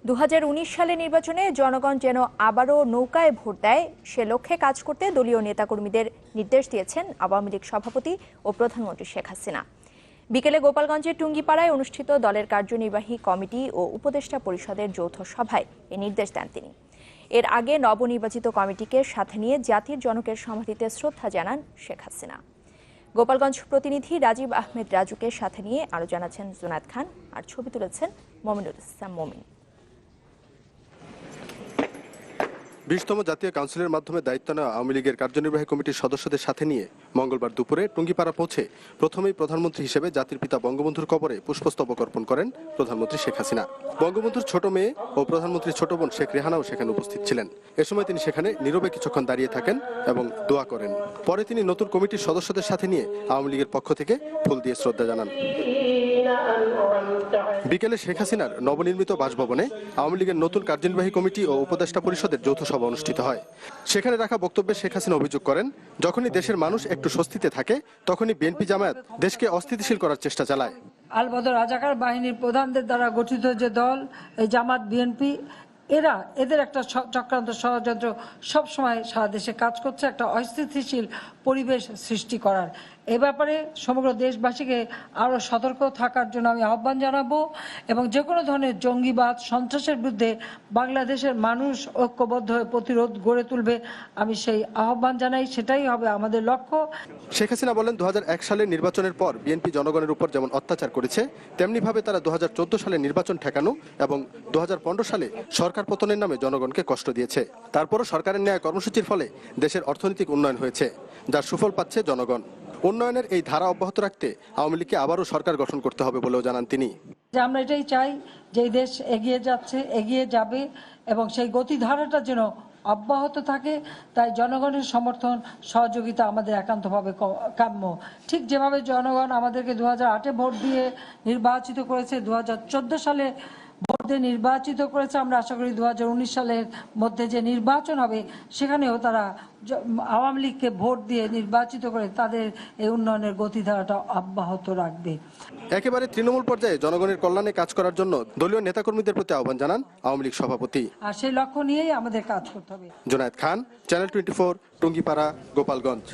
2019 সালে নির্বাচনে জনগণ যেন আবারও নৌকায় ভোট দেয় সে লক্ষ্যে কাজ করতে দলীয় নেতাকর্মীদের নির্দেশ দিয়েছেন আওয়ামী লীগ সভাপতি ও প্রধানমন্ত্রী শেখ হাসিনা। বিকেলে গোপালগঞ্জের টুঙ্গিপাড়ায় অনুষ্ঠিত দলের কার্যনির্বাহী কমিটি ও উপদেষ্টা পরিষদের যৌথ সভায় এ নির্দেশ দেন তিনি। এর আগে নবনির্বাচিত কমিটিকে সাথে নিয়ে জাতির জনকের সমাধিতে শ্রদ্ধা জানান শেখ হাসিনা। গোপালগঞ্জ প্রতিনিধি রাজীব আহমেদ রাজুকে সাথে নিয়ে আরো জানাচ্ছেন জুনায়েদ খান, আর ছবি তুলেছেন মমিনুল ইসলাম মমিন। 20তম জাতীয় কাউন্সিলের মাধ্যমে দায়িত্ব নেওয়া আওয়ামী লীগের কার্যনির্বাহী কমিটির সদস্যদের সাথে নিয়ে মঙ্গলবার দুপুরে টুঙ্গিপাড়া পৌঁছে প্রথমেই প্রধানমন্ত্রী হিসেবে জাতির পিতা বঙ্গবন্ধুর কবরে পুষ্পস্তবক অর্পণ করেন প্রধানমন্ত্রী শেখ হাসিনা। বঙ্গবন্ধুর ছোট মেয়ে ও প্রধানমন্ত্রীর ছোট বোন শেখ রেহানাও সেখানে উপস্থিত ছিলেন। এ সময় তিনি সেখানে নীরবে কিছুক্ষণ দাঁড়িয়ে থাকেন এবং দোয়া করেন। পরে তিনি নতুন কমিটির সদস্যদের সাথে নিয়ে আওয়ামী লীগের পক্ষ থেকে ফুল দিয়ে শ্রদ্ধা জানান। বিকেলে শেখ হাসিনার নবনির্মিত বাসভবনে আওয়ামী লীগের নতুন কার্যনির্বাহী কমিটি ও উপদেষ্টা পরিষদের যৌথ সভা অনুষ্ঠিত হয়। সেখানে রাখা বক্তব্যে শেখ হাসিনা অভিযোগ করেন, যখনই দেশের মানুষ একটু স্বস্তিতে থাকে তখনই বিএনপি জামায়াত দেশকে অস্থিতিশীল করার চেষ্টা চালায়। আল বদর রাজাকার বাহিনীর প্রধানদের দ্বারা গঠিত যে দল এই জামাত বিএনপি, এদের একটা চক্রান্ত ষড়যন্ত্র সবসময় সারা দেশে কাজ করছে একটা অস্থিতিশীল পরিবেশ সৃষ্টি করার। এ ব্যাপারে সমগ্র দেশবাসীকে আরও সতর্ক থাকার জন্য আমি আহ্বান জানাবো এবং যে কোনো ধরনের জঙ্গিবাদ সন্ত্রাসের বিরুদ্ধে বাংলাদেশের মানুষ ঐক্যবদ্ধ হয়ে প্রতিরোধ গড়ে তুলবে, আমি সেই আহ্বান জানাই। সেটাই হবে আমাদের লক্ষ্য। শেখ হাসিনা বলেন, 2001 সালের নির্বাচনের পর বিএনপি জনগণের উপর যেমন অত্যাচার করেছে তেমনিভাবে তারা 2014 সালে নির্বাচন ঠেকানো এবং 2015 সালে সরকার পতনের নামে জনগণকে কষ্ট দিয়েছে। তারপরও সরকারের ন্যায় কর্মসূচির ফলে দেশের অর্থনৈতিক উন্নয়ন হয়েছে, যার সুফল পাচ্ছে জনগণ। উন্নয়নের এই ধারা অব্যাহত রাখতে আওয়ামী লীগকে আবারও সরকার গঠন করতে হবে বলেও জানান তিনি। আমরা এটাই চাই যে দেশ এগিয়ে যাচ্ছে, এগিয়ে যাবে এবং সেই গতিধারাটা যেন অব্যাহত থাকে। তাই জনগণের সমর্থন সহযোগিতা আমাদের একান্তভাবে কাম্য। ঠিক যেভাবে জনগণ আমাদেরকে 2008-এ ভোট দিয়ে নির্বাচিত করেছে, 2014 সালে ভোট দিয়ে নির্বাচিত করেছে, আমরা আশা করি 2019 সালের মধ্যে যে নির্বাচন হবে সেখানেও তারা আওয়ামী লীগকে ভোট দিয়ে নির্বাচিত করে তাদের এই উন্নয়নের গতিধারাটা অব্যাহত রাখবে। একেবারে তৃণমূল পর্যায়ে জনগণের কল্যাণে কাজ করার জন্য দলীয় নেতাকর্মীদের প্রতি আহ্বান জানান আওয়ামী লীগ সভাপতি। আর সেই লক্ষ্য নিয়েই আমাদের কাজ করতে হবে। জুনায়েদ খান, চ্যানেল 24, টুঙ্গিপাড়া, গোপালগঞ্জ।